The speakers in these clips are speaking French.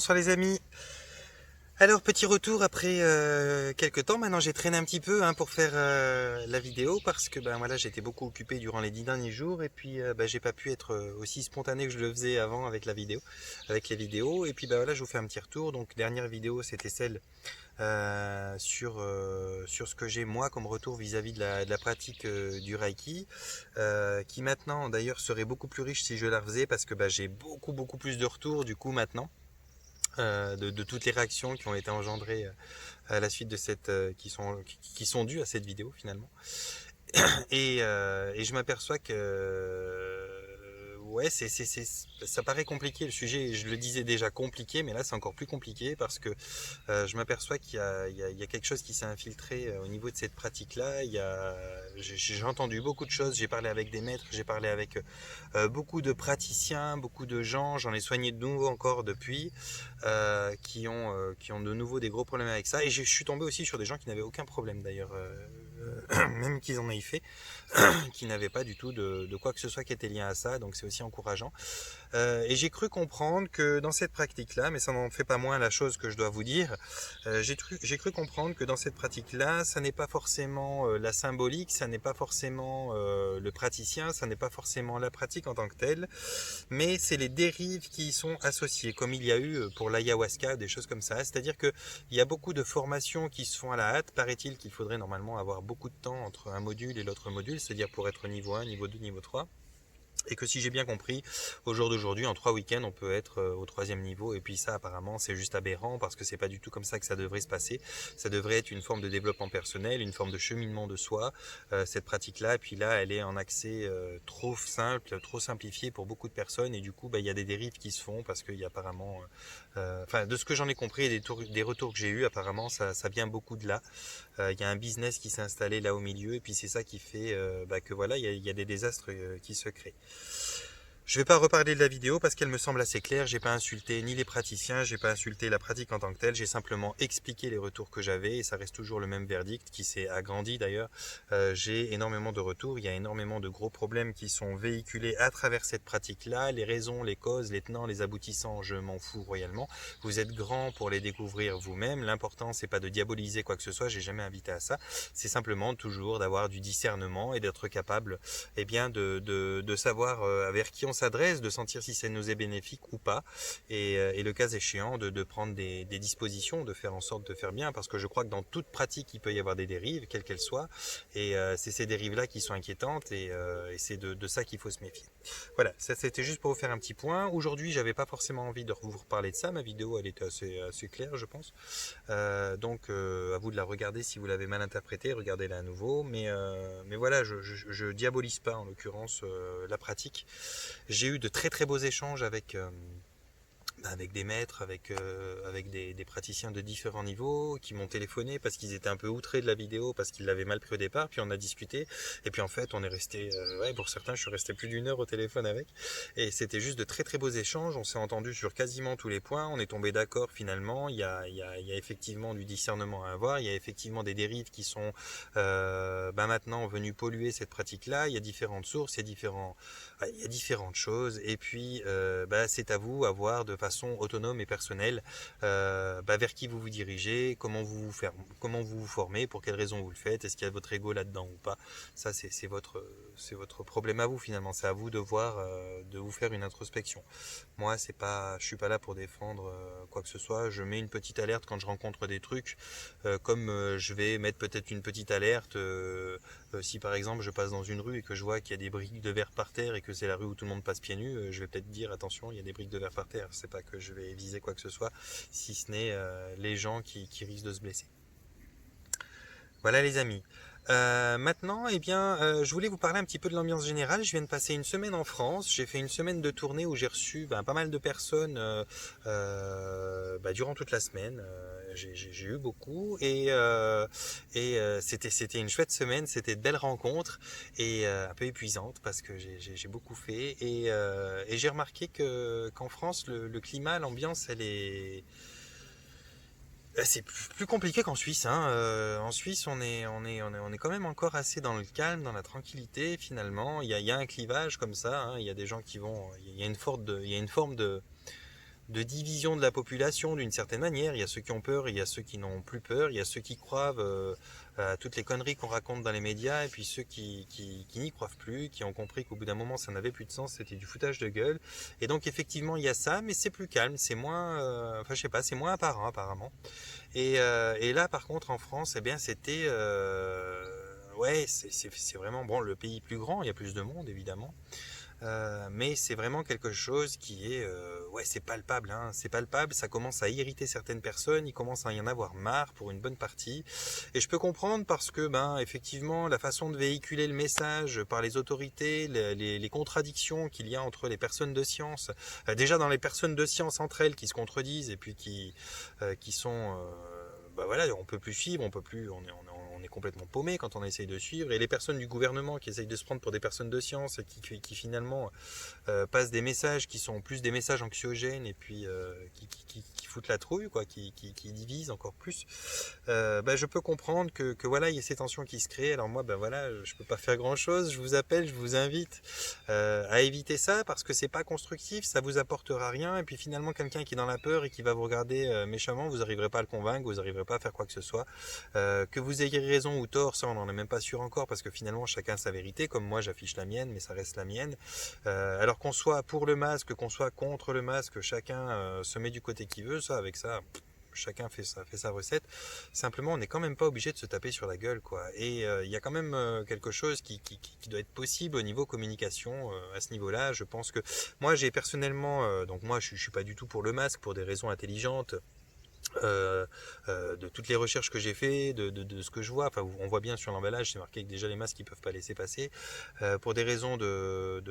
bonsoir les amis. Alors petit retour après quelques temps. Maintenant j'ai traîné un petit peu pour faire la vidéo parce que voilà, j'étais beaucoup occupé durant les 10 derniers jours et puis j'ai pas pu être aussi spontané que je le faisais avant avec la vidéo, avec les vidéos. Et puis voilà, je vous fais un petit retour. Donc dernière vidéo c'était celle sur ce que j'ai moi comme retour vis-à-vis de la pratique du Reiki, qui maintenant d'ailleurs serait beaucoup plus riche si je la refaisais parce que j'ai beaucoup plus de retours du coup maintenant. De toutes les réactions qui ont été engendrées à la suite de cette qui sont dues à cette vidéo finalement, et je m'aperçois que ouais, ça paraît compliqué le sujet. Je le disais déjà compliqué, mais là c'est encore plus compliqué parce que je m'aperçois qu'il y a quelque chose qui s'est infiltré au niveau de cette pratique-là. J'ai entendu beaucoup de choses, j'ai parlé avec des maîtres, j'ai parlé avec beaucoup de praticiens, beaucoup de gens, j'en ai soigné de nouveau encore depuis, qui ont de nouveau des gros problèmes avec ça. Et je suis tombé aussi sur des gens qui n'avaient aucun problème d'ailleurs, même qu'ils en aient fait, qui n'avaient pas du tout de quoi que ce soit qui était lié à ça, donc c'est aussi encourageant. Et j'ai cru comprendre que dans cette pratique-là, mais ça n'en fait pas moins la chose que je dois vous dire, j'ai cru comprendre que dans cette pratique-là, ça n'est pas forcément la symbolique, ça n'est pas forcément le praticien, ça n'est pas forcément la pratique en tant que telle, mais c'est les dérives qui y sont associées, comme il y a eu pour l'ayahuasca, des choses comme ça. C'est-à-dire qu'il y a beaucoup de formations qui se font à la hâte. Paraît-il qu'il faudrait normalement avoir beaucoup de temps entre un module et l'autre module, c'est-à-dire pour être niveau 1, niveau 2, niveau 3. Et que si j'ai bien compris, au jour d'aujourd'hui, en 3 week-ends, on peut être au 3e niveau. Et puis ça, apparemment, c'est juste aberrant parce que c'est pas du tout comme ça que ça devrait se passer. Ça devrait être une forme de développement personnel, une forme de cheminement de soi, cette pratique-là. Et puis là, elle est en accès trop simple, trop simplifié pour beaucoup de personnes. Et du coup, il y a des dérives qui se font parce qu'il y a apparemment, de ce que j'en ai compris et des retours que j'ai eus, apparemment, ça vient beaucoup de là. Il y a un business qui s'est installé là au milieu et puis c'est ça qui fait que voilà, il y a des désastres qui se créent. Je vais pas reparler de la vidéo parce qu'elle me semble assez claire. J'ai pas insulté ni les praticiens, j'ai pas insulté la pratique en tant que telle. J'ai simplement expliqué les retours que j'avais et ça reste toujours le même verdict qui s'est agrandi d'ailleurs. J'ai énormément de retours. Il y a énormément de gros problèmes qui sont véhiculés à travers cette pratique-là. Les raisons, les causes, les tenants, les aboutissants, je m'en fous royalement. Vous êtes grand pour les découvrir vous-même. L'important c'est pas de diaboliser quoi que ce soit. J'ai jamais invité à ça. C'est simplement toujours d'avoir du discernement et d'être capable, de savoir vers qui on s'adresse, de sentir si ça nous est bénéfique ou pas, et le cas échéant de prendre des dispositions, de faire en sorte de faire bien, parce que je crois que dans toute pratique il peut y avoir des dérives, quelles qu'elles soient, et c'est ces dérives-là qui sont inquiétantes, et c'est de ça qu'il faut se méfier. Voilà, ça c'était juste pour vous faire un petit point. Aujourd'hui j'avais pas forcément envie de vous reparler de ça, ma vidéo elle était assez claire je pense, donc à vous de la regarder si vous l'avez mal interprétée, regardez-la à nouveau, mais voilà, je diabolise pas en l'occurrence la pratique. J'ai eu de très beaux échanges avec des maîtres, avec des praticiens de différents niveaux qui m'ont téléphoné parce qu'ils étaient un peu outrés de la vidéo, parce qu'ils l'avaient mal pris au départ, puis on a discuté, et puis en fait on est resté, pour certains je suis resté plus d'1 heure au téléphone avec, et c'était juste de très beaux échanges, on s'est entendu sur quasiment tous les points, on est tombé d'accord finalement, il y a effectivement du discernement à avoir, il y a effectivement des dérives qui sont maintenant venues polluer cette pratique-là, il y a différentes sources, il y a différentes choses, et puis c'est à vous à voir de façon autonome et personnelle vers qui vous vous dirigez, comment vous vous formez, pour quelles raisons vous le faites, est-ce qu'il y a votre ego là-dedans ou pas. Ça c'est votre problème à vous finalement, c'est à vous de voir, de vous faire une introspection. Moi je suis pas là pour défendre quoi que ce soit, je mets une petite alerte quand je rencontre des trucs, comme je vais mettre peut-être une petite alerte si par exemple je passe dans une rue et que je vois qu'il y a des briques de verre par terre et que c'est la rue où tout le monde passe pieds nus, je vais peut-être dire attention, il y a des briques de verre par terre. C'est pas que je vais viser quoi que ce soit, si ce n'est les gens qui risquent de se blesser. Voilà les amis. Maintenant, je voulais vous parler un petit peu de l'ambiance générale. Je viens de passer une semaine en France. J'ai fait une semaine de tournée où j'ai reçu pas mal de personnes durant toute la semaine. J'ai eu beaucoup c'était une chouette semaine. C'était de belles rencontres et un peu épuisantes parce que j'ai beaucoup fait et j'ai remarqué que qu'en France le climat, l'ambiance, c'est plus compliqué qu'en Suisse, hein. En Suisse, on est quand même encore assez dans le calme, dans la tranquillité. Finalement, il y a un clivage comme ça, hein. Il y a des gens qui vont, il y a une forme de division de la population d'une certaine manière. Il y a ceux qui ont peur, il y a ceux qui n'ont plus peur, il y a ceux qui croient à toutes les conneries qu'on raconte dans les médias, et puis ceux qui n'y croient plus, qui ont compris qu'au bout d'un moment ça n'avait plus de sens, c'était du foutage de gueule. Et donc effectivement il y a ça, mais c'est plus calme, c'est moins, enfin je sais pas, c'est moins apparent apparemment. Et là par contre en France, eh bien c'était, ouais, c'est vraiment bon, le pays plus grand, il y a plus de monde évidemment. Mais c'est vraiment quelque chose qui est, ouais, c'est palpable, hein, c'est palpable, ça commence à irriter certaines personnes, il commence à y en avoir marre pour une bonne partie, et je peux comprendre parce que, ben, effectivement, la façon de véhiculer le message par les autorités, les contradictions qu'il y a entre les personnes de science, déjà dans les personnes de science entre elles qui se contredisent et puis qui sont, bah voilà, on peut plus suivre, on peut plus, on est complètement paumé quand on essaye de suivre, et les personnes du gouvernement qui essayent de se prendre pour des personnes de science et qui finalement passent des messages qui sont plus des messages anxiogènes et puis qui foutent la trouille, quoi, qui divisent encore plus. Bah, je peux comprendre que voilà, il y a ces tensions qui se créent. Alors moi, ben voilà, je peux pas faire grand chose. Je vous appelle, je vous invite à éviter ça parce que c'est pas constructif, ça vous apportera rien. Et puis finalement, quelqu'un qui est dans la peur et qui va vous regarder méchamment, vous n'arriverez pas à le convaincre, vous n'arriverez pas à faire quoi que ce soit. Que vous ayez raison ou tort, ça on n'en est même pas sûr encore parce que finalement chacun a sa vérité. Comme moi, j'affiche la mienne, mais ça reste la mienne. Alors qu'on soit pour le masque, qu'on soit contre le masque, chacun se met du côté qu'il veut. Ça, avec ça, chacun fait sa recette. Simplement, on n'est quand même pas obligé de se taper sur la gueule, quoi. Et il y a quand même quelque chose qui doit être possible au niveau communication à ce niveau-là. Je pense que moi, j'ai personnellement, donc moi, je suis pas du tout pour le masque pour des raisons intelligentes. De toutes les recherches que j'ai fait, de ce que je vois, enfin on voit bien sur l'emballage, c'est marqué que déjà les masques ils peuvent pas laisser passer. Pour des raisons de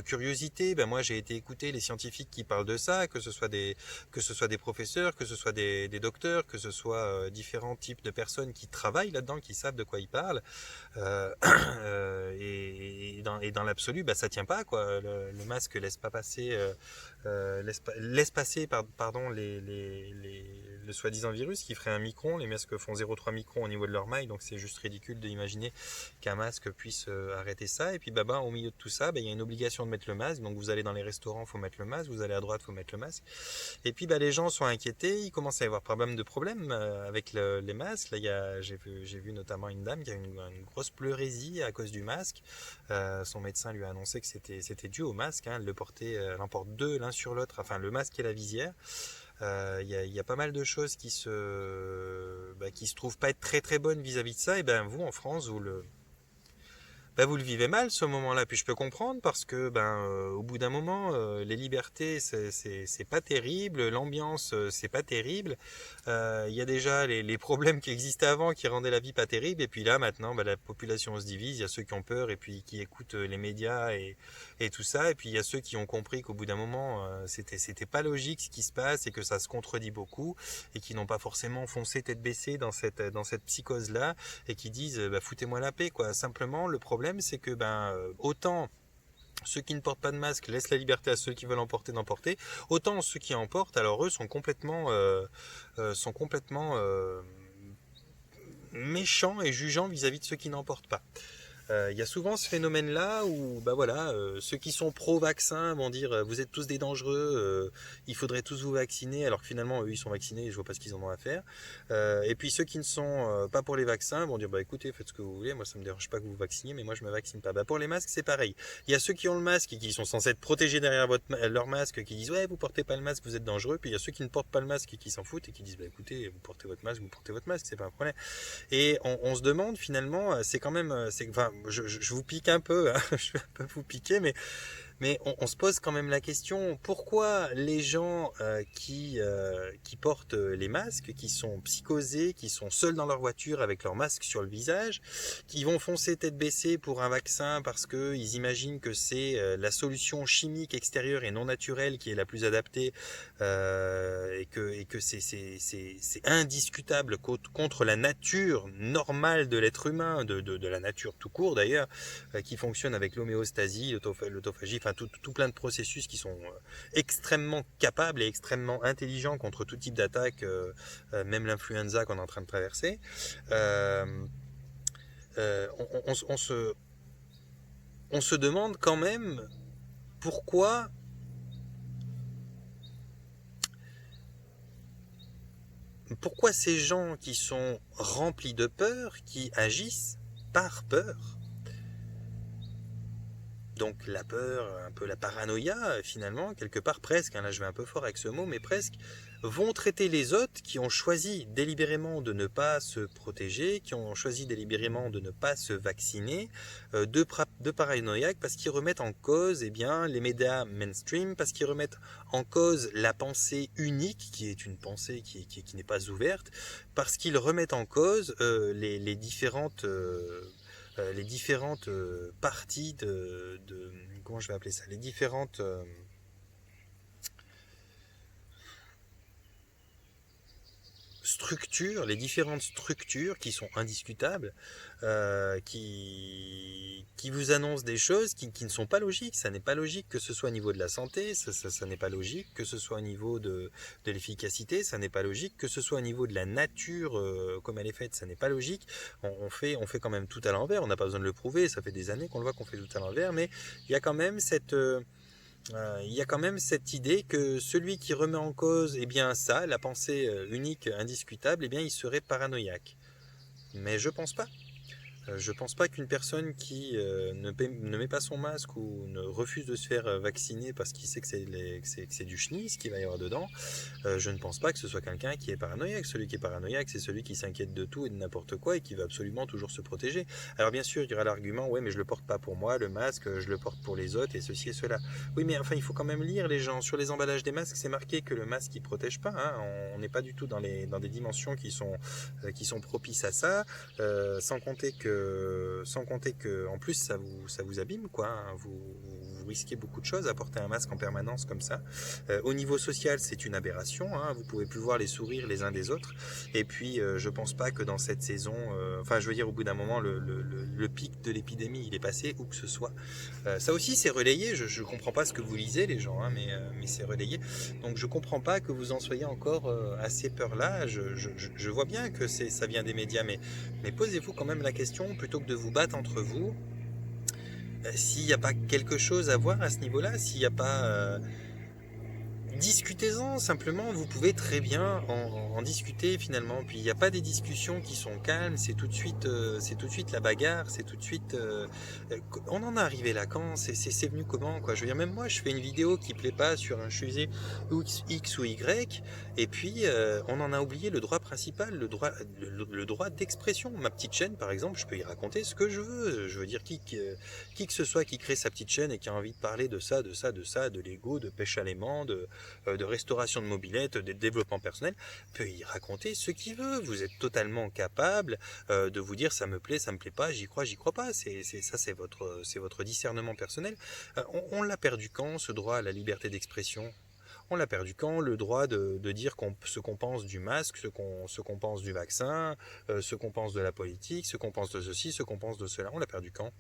curiosité, ben moi j'ai été écouter les scientifiques qui parlent de ça, que ce soit des professeurs, que ce soit des docteurs, que ce soit différents types de personnes qui travaillent là-dedans, qui savent de quoi ils parlent. Et dans l'absolu, bah ça tient pas, quoi. Le masque laisse pas passer, laisse passer pardon le soi-disant virus qui ferait un micron. Les masques font 0,3 microns au niveau de leur maille, donc c'est juste ridicule d'imaginer qu'un masque puisse arrêter ça. Et puis bah, au milieu de tout ça, il y a une obligation de mettre le masque. Donc vous allez dans les restaurants, faut mettre le masque. Vous allez à droite, faut mettre le masque. Et puis les gens sont inquiétés, il commence à y avoir pas mal de problèmes avec les masques. Là, j'ai vu notamment une dame qui a une grosse pleurésie à cause du masque. Son médecin lui a annoncé que c'était dû au masque. Hein. Elle en porte deux l'un sur l'autre, enfin le masque et la visière. Y a pas mal de choses qui se trouvent pas être très très bonnes vis-à-vis de ça. Et ben vous en France, vous le vivez mal ce moment-là, puis je peux comprendre parce que au bout d'un moment les libertés c'est pas terrible, l'ambiance c'est pas terrible, il y a déjà les problèmes qui existaient avant qui rendaient la vie pas terrible, et puis là maintenant la population se divise, il y a ceux qui ont peur et puis qui écoutent les médias et tout ça, et puis il y a ceux qui ont compris qu'au bout d'un moment c'était pas logique ce qui se passe et que ça se contredit beaucoup, et qui n'ont pas forcément foncé tête baissée dans cette psychose là, et qui disent foutez-moi la paix, quoi. Simplement le problème c'est que autant ceux qui ne portent pas de masque laissent la liberté à ceux qui veulent en porter d'en porter, autant ceux qui en portent, alors eux sont complètement méchants et jugeants vis-à-vis de ceux qui n'en portent pas. Il y a souvent ce phénomène-là où ceux qui sont pro-vaccin vont dire vous êtes tous des dangereux, il faudrait tous vous vacciner, alors que finalement eux ils sont vaccinés et je vois pas ce qu'ils en ont à faire. Et puis ceux qui ne sont pas pour les vaccins vont dire écoutez, faites ce que vous voulez, moi ça me dérange pas que vous vacciniez, mais moi je me vaccine pas. Pour les masques c'est pareil. Il y a ceux qui ont le masque et qui sont censés être protégés derrière leur masque, qui disent ouais vous portez pas le masque, vous êtes dangereux. Puis il y a ceux qui ne portent pas le masque et qui s'en foutent et qui disent écoutez, vous portez votre masque, c'est pas un problème. Et on se demande finalement, c'est quand même, je vous pique un peu, hein, je vais un peu vous piquer, mais on se pose quand même la question, pourquoi les gens qui portent les masques, qui sont psychosés, qui sont seuls dans leur voiture avec leur masque sur le visage, qui vont foncer tête baissée pour un vaccin parce qu'ils imaginent que c'est la solution chimique extérieure et non naturelle qui est la plus adaptée, et que c'est indiscutable contre la nature normale de l'être humain, de la nature tout court d'ailleurs, qui fonctionne avec l'homéostasie, l'autophagie, enfin tout plein de processus qui sont extrêmement capables et extrêmement intelligents contre tout type d'attaque, même l'influenza qu'on est en train de traverser. On se demande quand même pourquoi Pourquoi ces gens qui sont remplis de peur, qui agissent par peur? Donc la peur, un peu la paranoïa, finalement, quelque part presque, hein, là je vais un peu fort avec ce mot, mais presque, vont traiter les autres qui ont choisi délibérément de ne pas se protéger, qui ont choisi délibérément de ne pas se vacciner, de paranoïaques, parce qu'ils remettent en cause eh bien, les médias mainstream, parce qu'ils remettent en cause la pensée unique, qui est une pensée qui n'est pas ouverte, parce qu'ils remettent en cause les différentes parties comment je vais appeler ça, les différentes structures, les différentes structures qui sont indiscutables, qui vous annoncent des choses qui ne sont pas logiques. Ça n'est pas logique que ce soit au niveau de la santé, ça n'est pas logique que ce soit au niveau de l'efficacité, ça n'est pas logique que ce soit au niveau de la nature comme elle est faite, ça n'est pas logique. On fait quand même tout à l'envers, on n'a pas besoin de le prouver, ça fait des années qu'on le voit qu'on fait tout à l'envers, mais il y a quand même cette idée que celui qui remet en cause eh bien ça, la pensée unique, indiscutable, eh bien il serait paranoïaque. Mais je pense pas. Je pense pas qu'une personne qui ne met pas son masque ou ne refuse de se faire vacciner parce qu'il sait que c'est du chenille ce qu'il va y avoir dedans, je ne pense pas que ce soit quelqu'un qui est paranoïaque. Celui qui est paranoïaque, c'est celui qui s'inquiète de tout et de n'importe quoi et qui va absolument toujours se protéger. Alors bien sûr, il y aura l'argument, ouais mais je le porte pas pour moi, le masque, je le porte pour les autres et ceci et cela. Oui mais enfin il faut quand même lire les gens. Sur les emballages des masques, c'est marqué que le masque il protège pas, hein. On n'est pas du tout dans des dimensions qui sont propices à ça. Sans compter que en plus ça vous abîme quoi, hein. Vous risquez beaucoup de choses à porter un masque en permanence comme ça. Au niveau social c'est une aberration, hein. Vous pouvez plus voir les sourires les uns des autres. Et puis je pense pas que dans cette saison, enfin je veux dire au bout d'un moment le pic de l'épidémie il est passé où que ce soit. Ça aussi c'est relayé. Je comprends pas ce que vous lisez les gens, hein, mais c'est relayé. Donc je comprends pas que vous en soyez encore à ces peurs là. Je vois bien que ça vient des médias, mais posez-vous quand même la question, plutôt que de vous battre entre vous, s'il n'y a pas quelque chose à voir à ce niveau-là, s'il n'y a pas discutez-en simplement, vous pouvez très bien en discuter finalement. Puis il n'y a pas des discussions qui sont calmes, c'est tout de suite la bagarre, c'est tout de suite. On en est arrivé là quand c'est venu comment quoi. Je veux dire même moi je fais une vidéo qui plaît pas sur un sujet X ou Y, et puis on en a oublié le droit principal, le droit d'expression. Ma petite chaîne par exemple, je peux y raconter ce que je veux. Je veux dire qui que ce soit qui crée sa petite chaîne et qui a envie de parler de ça, de Lego, de pêche à l'aimant, de restauration de mobilette, de développement personnel, peut y raconter ce qu'il veut. Vous êtes totalement capable de vous dire ça me plaît, ça me plaît pas, j'y crois pas. C'est votre discernement personnel. On l'a perdu quand ce droit à la liberté d'expression? On l'a perdu quand le droit de dire ce qu'on pense du masque, ce qu'on pense du vaccin, ce qu'on pense de la politique, ce qu'on pense de ceci, ce qu'on pense de cela? On l'a perdu quand?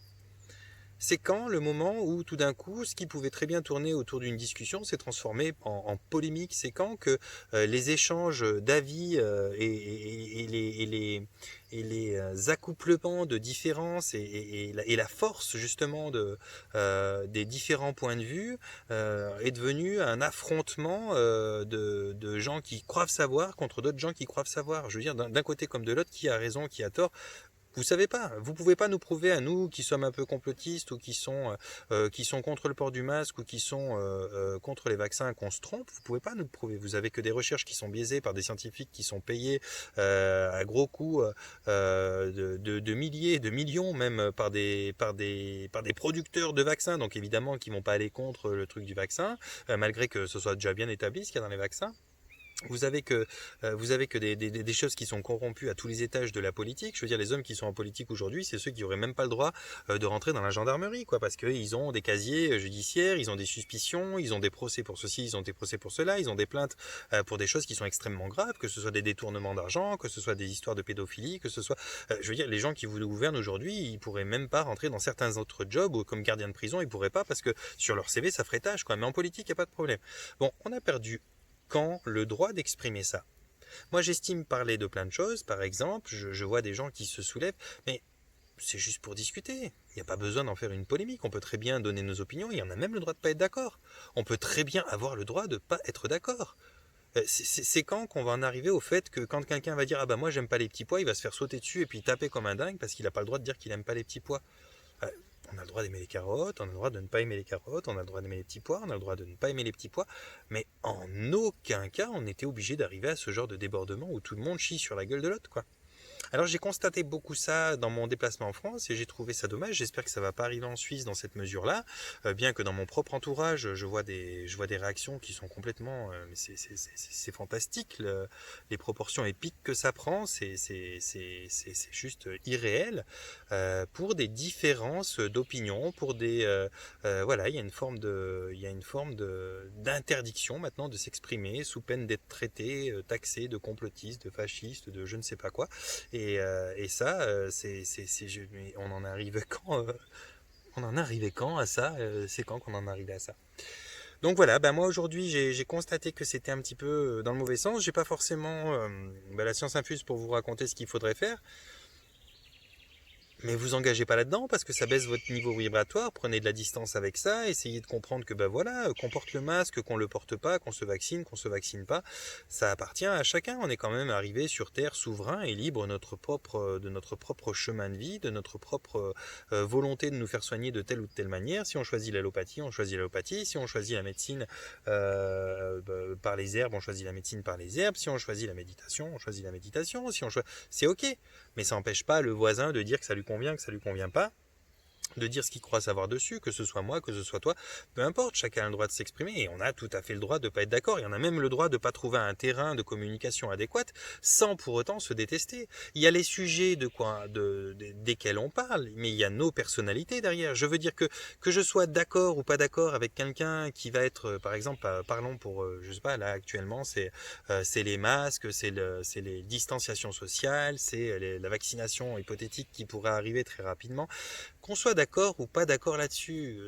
C'est quand le moment où tout d'un coup, ce qui pouvait très bien tourner autour d'une discussion s'est transformé en polémique? C'est quand que les échanges d'avis et les accouplements de différences et la force justement des différents points de vue est devenu un affrontement de gens qui croient savoir contre d'autres gens qui croient savoir. Je veux dire, d'un côté comme de l'autre, qui a raison, qui a tort? Vous savez pas, vous pouvez pas nous prouver à nous qui sommes un peu complotistes ou qui sont contre le port du masque ou qui sont contre les vaccins qu'on se trompe. Vous pouvez pas nous le prouver. Vous avez que des recherches qui sont biaisées par des scientifiques qui sont payés à gros coups de milliers, de millions même par des producteurs de vaccins. Donc évidemment qui vont pas aller contre le truc du vaccin, malgré que ce soit déjà bien établi ce qu'il y a dans les vaccins. Vous avez que des choses qui sont corrompues à tous les étages de la politique. Je veux dire, les hommes qui sont en politique aujourd'hui, c'est ceux qui auraient même pas le droit de rentrer dans la gendarmerie, quoi, parce qu'ils ont des casiers judiciaires, ils ont des suspicions, ils ont des procès pour ceci, ils ont des procès pour cela, ils ont des plaintes pour des choses qui sont extrêmement graves, que ce soit des détournements d'argent, que ce soit des histoires de pédophilie, que ce soit, je veux dire, les gens qui vous gouvernent aujourd'hui, ils pourraient même pas rentrer dans certains autres jobs ou comme gardien de prison, ils pourraient pas parce que sur leur CV ça ferait tâche, quoi. Mais en politique, il y a pas de problème. Bon, on a perdu quand le droit d'exprimer ça. Moi, j'estime parler de plein de choses. Par exemple, je vois des gens qui se soulèvent, mais c'est juste pour discuter. Il n'y a pas besoin d'en faire une polémique. On peut très bien donner nos opinions. Il y en a même le droit de ne pas être d'accord. On peut très bien avoir le droit de ne pas être d'accord. C'est quand qu'on va en arriver au fait que quand quelqu'un va dire ah bah moi j'aime pas les petits pois, il va se faire sauter dessus et puis taper comme un dingue parce qu'il n'a pas le droit de dire qu'il aime pas les petits pois. Euh, on a le droit d'aimer les carottes, on a le droit de ne pas aimer les carottes, on a le droit d'aimer les petits pois, on a le droit de ne pas aimer les petits pois, mais en aucun cas on était obligé d'arriver à ce genre de débordement où tout le monde chie sur la gueule de l'autre, quoi. Alors j'ai constaté beaucoup ça dans mon déplacement en France et j'ai trouvé ça dommage. J'espère que ça ne va pas arriver en Suisse dans cette mesure-là, bien que dans mon propre entourage, je vois des réactions qui sont complètement, c'est fantastique, les proportions épiques que ça prend, c'est juste irréel pour des différences d'opinion, pour des, voilà, il y a une forme d'interdiction maintenant de s'exprimer sous peine d'être traité, taxé de complotiste, de fasciste, de je ne sais pas quoi. Et ça, mais on en arrive quand on en arrivait quand à ça C'est quand qu'on en arrivait à ça? Donc voilà, bah moi aujourd'hui j'ai constaté que c'était un petit peu dans le mauvais sens. J'ai pas forcément la science infuse pour vous raconter ce qu'il faudrait faire. Mais vous engagez pas là-dedans parce que ça baisse votre niveau vibratoire, prenez de la distance avec ça, essayez de comprendre que qu'on porte le masque, qu'on le porte pas, qu'on se vaccine pas, ça appartient à chacun. On est quand même arrivé sur Terre souverain et libre de notre propre chemin de vie, de notre propre volonté de nous faire soigner de telle ou de telle manière. Si on choisit l'allopathie, on choisit l'allopathie. Si on choisit la médecine par les herbes, on choisit la médecine par les herbes. Si on choisit la méditation, on choisit la méditation. C'est ok, mais ça n'empêche pas le voisin de dire que ça lui convient, que ça lui convient pas, de dire ce qu'il croit savoir dessus, que ce soit moi, que ce soit toi, peu importe, chacun a le droit de s'exprimer et on a tout à fait le droit de ne pas être d'accord, et on a même le droit de ne pas trouver un terrain de communication adéquat sans pour autant se détester. Il y a les sujets desquels on parle, mais il y a nos personnalités derrière. Je veux dire que je sois d'accord ou pas d'accord avec quelqu'un qui va être, par exemple, parlons pour, je sais pas, là actuellement, c'est les masques, c'est les distanciations sociales, la vaccination hypothétique qui pourrait arriver très rapidement. Qu'on soit d'accord ou pas d'accord là-dessus,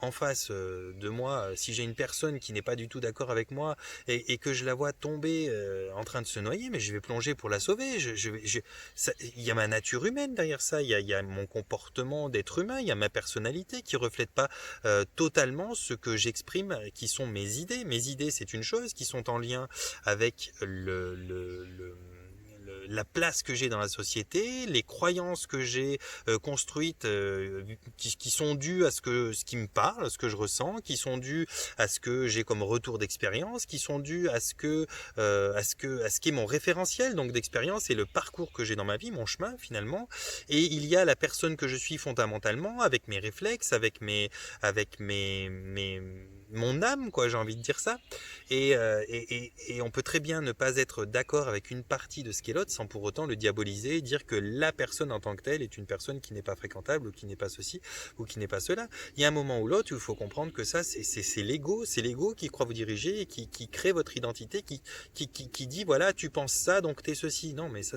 en face de moi, si j'ai une personne qui n'est pas du tout d'accord avec moi et que je la vois tomber en train de se noyer, mais je vais plonger pour la sauver. Il y a ma nature humaine derrière ça, il y a mon comportement d'être humain, il y a ma personnalité qui reflète pas totalement ce que j'exprime, qui sont mes idées. Mes idées, c'est une chose, qui sont en lien avec la place que j'ai dans la société, les croyances que j'ai construites qui sont dues à ce qui me parle, à ce que je ressens, qui sont dues à ce que j'ai comme retour d'expérience, qui sont dues à ce qui est mon référentiel donc d'expérience et le parcours que j'ai dans ma vie, mon chemin finalement. Et il y a la personne que je suis fondamentalement avec mes réflexes, avec mon âme, quoi, j'ai envie de dire ça. Et on peut très bien ne pas être d'accord avec une partie de ce qu'est l'autre sans pour autant le diaboliser, dire que la personne en tant que telle est une personne qui n'est pas fréquentable ou qui n'est pas ceci ou qui n'est pas cela. Il y a un moment ou l'autre où il faut comprendre que ça, c'est l'ego qui croit vous diriger et qui crée votre identité, qui dit voilà, tu penses ça, donc t'es ceci. Non, mais ça,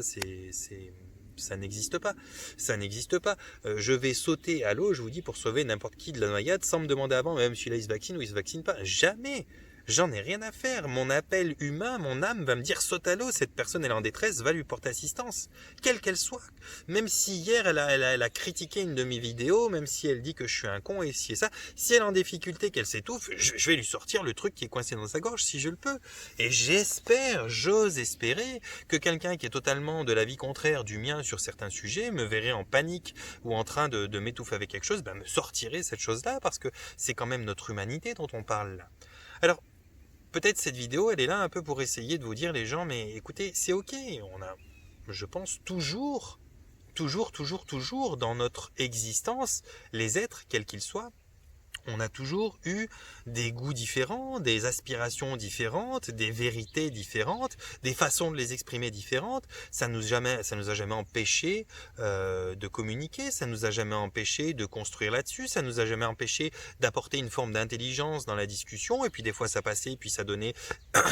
ça n'existe pas. Ça n'existe pas. Je vais sauter à l'eau, je vous dis, pour sauver n'importe qui de la noyade sans me demander avant, même celui-là il se vaccine ou il se vaccine pas. Jamais. J'en ai rien à faire. Mon appel humain, mon âme va me dire saute à l'eau, cette personne elle est en détresse, va lui porter assistance. Quelle qu'elle soit. Même si hier elle a critiqué une de mes vidéos, même si elle dit que je suis un con et si et ça, si elle est en difficulté, qu'elle s'étouffe, je vais lui sortir le truc qui est coincé dans sa gorge si je le peux. Et j'ose espérer que quelqu'un qui est totalement de l'avis contraire du mien sur certains sujets me verrait en panique ou en train de m'étouffer avec quelque chose, me sortirait cette chose-là parce que c'est quand même notre humanité dont on parle là. Alors, peut-être cette vidéo, elle est là un peu pour essayer de vous dire les gens, mais écoutez, c'est ok, on a, je pense, toujours dans notre existence, les êtres, quels qu'ils soient, on a toujours eu des goûts différents, des aspirations différentes, des vérités différentes, des façons de les exprimer différentes. Ça nous a jamais empêché de communiquer, ça nous a jamais empêché de construire là-dessus, ça nous a jamais empêché d'apporter une forme d'intelligence dans la discussion. Et puis des fois ça passait, puis ça donnait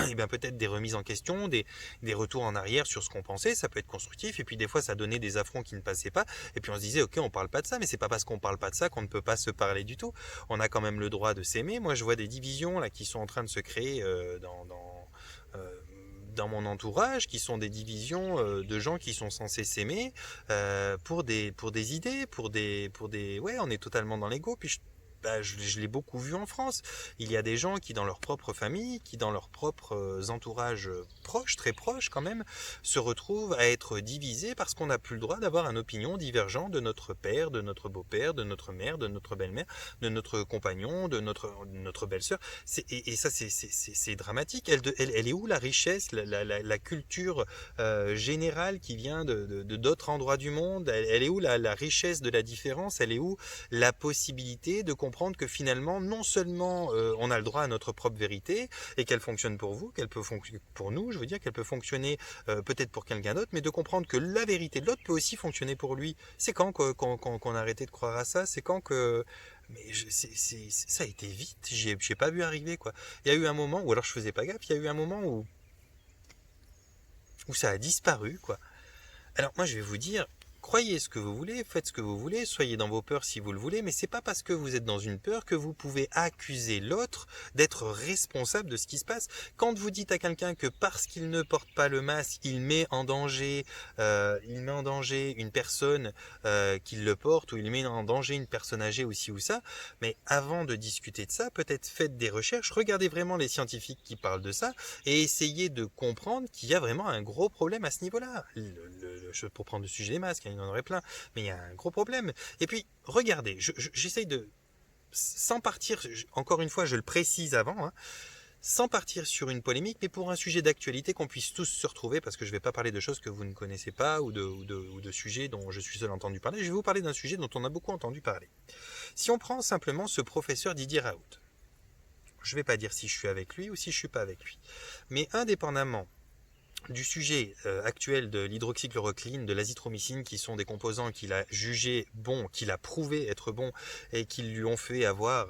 et bien peut-être des remises en question, des retours en arrière sur ce qu'on pensait. Ça peut être constructif. Et puis des fois ça donnait des affronts qui ne passaient pas. Et puis on se disait ok, on parle pas de ça, mais c'est pas parce qu'on parle pas de ça qu'on ne peut pas se parler du tout. On a quand même le droit de s'aimer. Moi, je vois des divisions là qui sont en train de se créer dans mon entourage, qui sont des divisions de gens qui sont censés s'aimer pour des idées, ouais, on est totalement dans l'ego. Puis je l'ai beaucoup vu en France. Il y a des gens qui, dans leur propre famille, qui, dans leurs propres entourages proches, très proches quand même, se retrouvent à être divisés parce qu'on n'a plus le droit d'avoir une opinion divergente de notre père, de notre beau-père, de notre mère, de notre belle-mère, de notre compagnon, de notre belle-sœur. Et ça, c'est dramatique. Elle est où la richesse, la culture générale qui vient de d'autres endroits du monde? Elle est où la richesse de la différence? Elle est où la possibilité de comprendre que finalement, non seulement on a le droit à notre propre vérité et qu'elle fonctionne pour vous, qu'elle peut fonctionner pour nous, je veux dire qu'elle peut fonctionner peut-être pour quelqu'un d'autre, mais de comprendre que la vérité de l'autre peut aussi fonctionner pour lui. C'est quand qu'on a arrêté de croire à ça? C'est quand que... Mais ça a été vite, j'ai pas vu arriver quoi. Il y a eu un moment, ou alors je faisais pas gaffe, il y a eu un moment où ça a disparu quoi. Alors moi je vais vous dire, croyez ce que vous voulez, faites ce que vous voulez, soyez dans vos peurs si vous le voulez, mais c'est pas parce que vous êtes dans une peur que vous pouvez accuser l'autre d'être responsable de ce qui se passe. Quand vous dites à quelqu'un que parce qu'il ne porte pas le masque, il met en danger une personne qui le porte, ou il met en danger une personne âgée ou ci ou ça, mais avant de discuter de ça, peut-être faites des recherches, regardez vraiment les scientifiques qui parlent de ça, et essayez de comprendre qu'il y a vraiment un gros problème à ce niveau-là. Pour prendre le sujet des masques, il y en aurait plein, mais il y a un gros problème. Et puis, regardez, j'essaye de, sans partir, encore une fois, je le précise avant, hein, sans partir sur une polémique, mais pour un sujet d'actualité qu'on puisse tous se retrouver, parce que je ne vais pas parler de choses que vous ne connaissez pas, ou de sujets dont je suis seul entendu parler, je vais vous parler d'un sujet dont on a beaucoup entendu parler. Si on prend simplement ce professeur Didier Raoult, je ne vais pas dire si je suis avec lui ou si je ne suis pas avec lui, mais indépendamment du sujet actuel de l'hydroxychloroquine, de l'azithromycine, qui sont des composants qu'il a jugés bons, qu'il a prouvé être bons, et qui lui ont fait avoir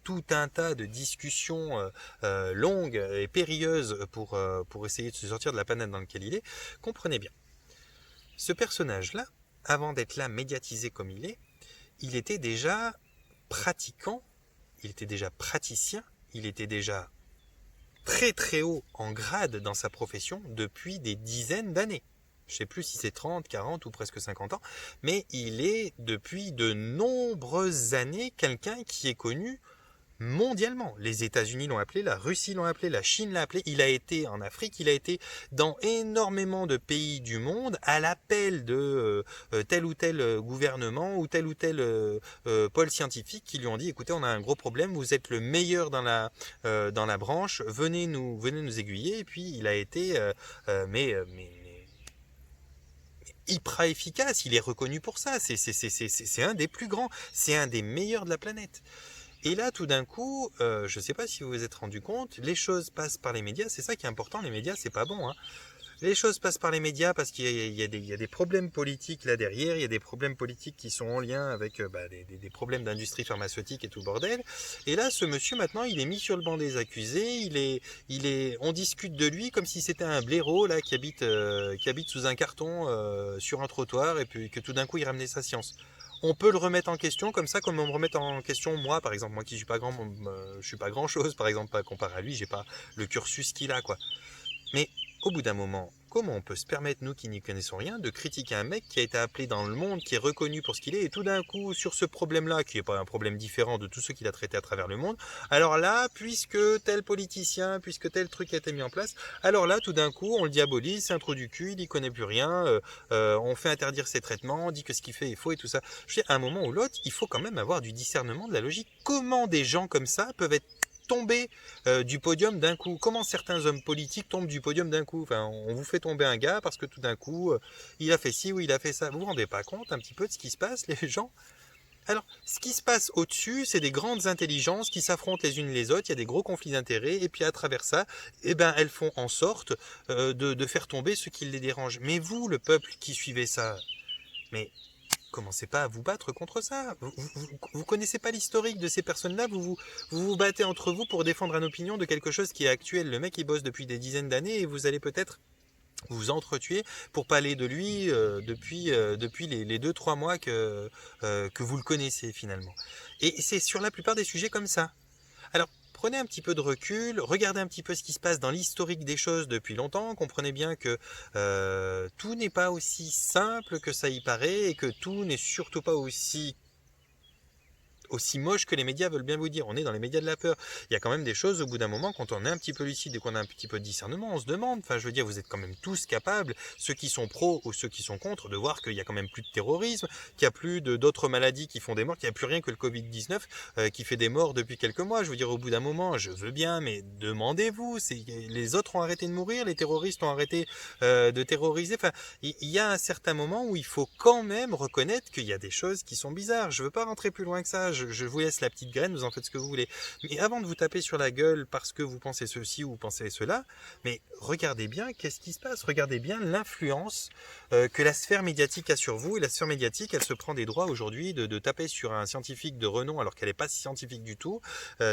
tout un tas de discussions longues et périlleuses pour essayer de se sortir de la panade dans laquelle il est, comprenez bien. Ce personnage-là, avant d'être là médiatisé comme il était déjà pratiquant, il était déjà praticien, il était déjà très très haut en grade dans sa profession depuis des dizaines d'années. Je ne sais plus si c'est 30, 40 ou presque 50 ans, mais il est depuis de nombreuses années quelqu'un qui est connu mondialement. Les États-Unis l'ont appelé, la Russie l'ont appelé, la Chine l'a appelé, il a été en Afrique, il a été dans énormément de pays du monde à l'appel de tel ou tel gouvernement ou tel pôle scientifique qui lui ont dit écoutez, on a un gros problème, vous êtes le meilleur dans la branche, venez nous aiguiller. Et puis il a été hyper efficace, il est reconnu pour ça, c'est un des plus grands, c'est un des meilleurs de la planète. Et là, tout d'un coup, je ne sais pas si vous vous êtes rendu compte, les choses passent par les médias. C'est ça qui est important, les médias, c'est pas bon, hein. Les choses passent par les médias parce qu'il y a des problèmes politiques là derrière, il y a des problèmes politiques qui sont en lien avec des problèmes d'industrie pharmaceutique et tout le bordel. Et là, ce monsieur, maintenant, il est mis sur le banc des accusés, on discute de lui comme si c'était un blaireau là qui habite sous un carton sur un trottoir, et puis que tout d'un coup, il ramenait sa science. On peut le remettre en question comme ça, comme on me remet en question moi, par exemple, moi qui suis pas je suis pas grand chose, par exemple, pas comparé à lui, j'ai pas le cursus qu'il a, quoi. Mais au bout d'un moment, comment on peut se permettre, nous qui n'y connaissons rien, de critiquer un mec qui a été appelé dans le monde, qui est reconnu pour ce qu'il est, et tout d'un coup, sur ce problème-là, qui n'est pas un problème différent de tous ceux qu'il a traités à travers le monde, alors là, puisque tel politicien, puisque tel truc a été mis en place, alors là, tout d'un coup, on le diabolise, c'est un trou du cul, il n'y connaît plus rien, on fait interdire ses traitements, on dit que ce qu'il fait est faux et tout ça. Je veux dire, à un moment ou l'autre, il faut quand même avoir du discernement, de la logique. Comment des gens comme ça peuvent être tomber du podium d'un coup? Comment certains hommes politiques tombent du podium d'un coup? Enfin, on vous fait tomber un gars parce que tout d'un coup, il a fait ci ou il a fait ça. Vous vous rendez pas compte un petit peu de ce qui se passe, les gens? Alors, ce qui se passe au-dessus, c'est des grandes intelligences qui s'affrontent les unes les autres, il y a des gros conflits d'intérêts, et puis à travers ça, elles font en sorte de faire tomber ce qui les dérange. Mais vous, le peuple qui suivez ça, mais commencez pas à vous battre contre ça. Vous connaissez pas l'historique de ces personnes-là, vous battez entre vous pour défendre une opinion de quelque chose qui est actuel. Le mec, il bosse depuis des dizaines d'années, et vous allez peut-être vous entretuer pour parler de lui depuis les 2-3 mois que vous le connaissez finalement. Et c'est sur la plupart des sujets comme ça. Alors, prenez un petit peu de recul, regardez un petit peu ce qui se passe dans l'historique des choses depuis longtemps, comprenez bien que tout n'est pas aussi simple que ça y paraît, et que tout n'est surtout pas aussi aussi moche que les médias veulent bien vous dire. On est dans les médias de la peur. Il y a quand même des choses, au bout d'un moment, quand on est un petit peu lucide et qu'on a un petit peu de discernement, on se demande, enfin je veux dire, vous êtes quand même tous capables, ceux qui sont pro ou ceux qui sont contre, de voir qu'il y a quand même plus de terrorisme, qu'il n'y a plus d'autres maladies qui font des morts, qu'il n'y a plus rien que le Covid-19 qui fait des morts depuis quelques mois. Je veux dire, au bout d'un moment, je veux bien, mais demandez-vous, les autres ont arrêté de mourir, les terroristes ont arrêté de terroriser. Enfin, il y a un certain moment où il faut quand même reconnaître qu'il y a des choses qui sont bizarres. Je veux pas rentrer plus loin que ça, je vous laisse la petite graine, vous en faites ce que vous voulez. Mais avant de vous taper sur la gueule parce que vous pensez ceci ou vous pensez cela, mais regardez bien qu'est-ce qui se passe, regardez bien l'influence que la sphère médiatique a sur vous. Et la sphère médiatique, elle se prend des droits aujourd'hui de taper sur un scientifique de renom alors qu'elle n'est pas scientifique du tout.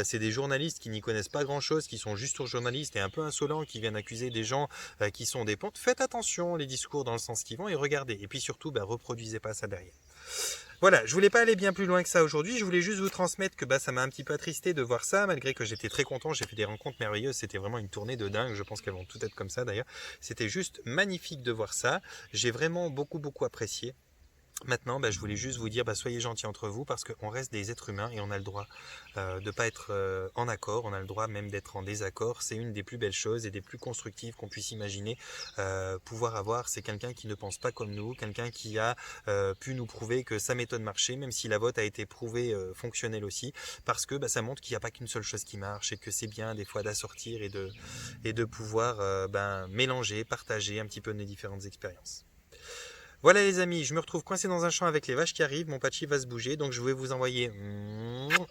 C'est des journalistes qui n'y connaissent pas grand-chose, qui sont juste journalistes et un peu insolents, qui viennent accuser des gens qui sont des pontes. Faites attention les discours dans le sens qu'ils vont et regardez. Et puis surtout, reproduisez pas ça derrière. Voilà, je voulais pas aller bien plus loin que ça aujourd'hui, je voulais juste vous transmettre que ça m'a un petit peu attristé de voir ça, malgré que j'étais très content, j'ai fait des rencontres merveilleuses, c'était vraiment une tournée de dingue, je pense qu'elles vont toutes être comme ça d'ailleurs. C'était juste magnifique de voir ça, j'ai vraiment beaucoup apprécié. Maintenant, je voulais juste vous dire, soyez gentils entre vous parce qu'on reste des êtres humains et on a le droit de ne pas être en accord, on a le droit même d'être en désaccord. C'est une des plus belles choses et des plus constructives qu'on puisse imaginer pouvoir avoir. C'est quelqu'un qui ne pense pas comme nous, quelqu'un qui a pu nous prouver que sa méthode marchait, même si la vôtre a été prouvée fonctionnelle aussi, parce que ça montre qu'il n'y a pas qu'une seule chose qui marche et que c'est bien des fois d'assortir et de pouvoir mélanger, partager un petit peu nos différentes expériences. Voilà les amis, je me retrouve coincé dans un champ avec les vaches qui arrivent, mon patchy va se bouger, donc je vais vous envoyer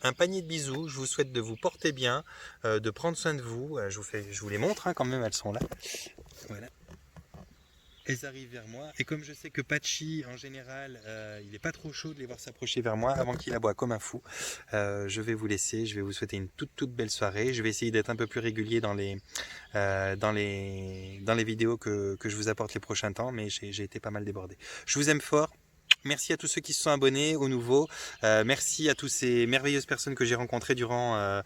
un panier de bisous, je vous souhaite de vous porter bien, de prendre soin de vous, je vous les montre quand même, elles sont là, voilà. Elles arrivent vers moi, et comme je sais que Patchy, en général, il n'est pas trop chaud de les voir s'approcher vers moi avant qu'il aboie comme un fou, je vais vous laisser, je vais vous souhaiter une toute belle soirée. Je vais essayer d'être un peu plus régulier dans les vidéos que je vous apporte les prochains temps, mais j'ai été pas mal débordé. Je vous aime fort. Merci à tous ceux qui se sont abonnés, aux nouveaux. Merci à toutes ces merveilleuses personnes que j'ai rencontrées durant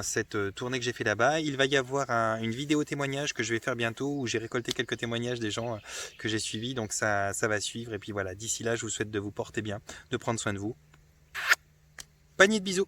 cette tournée que j'ai fait là-bas. Il va y avoir une vidéo témoignage que je vais faire bientôt où j'ai récolté quelques témoignages des gens que j'ai suivis. Donc ça va suivre. Et puis voilà, d'ici là, je vous souhaite de vous porter bien, de prendre soin de vous. Panier de bisous.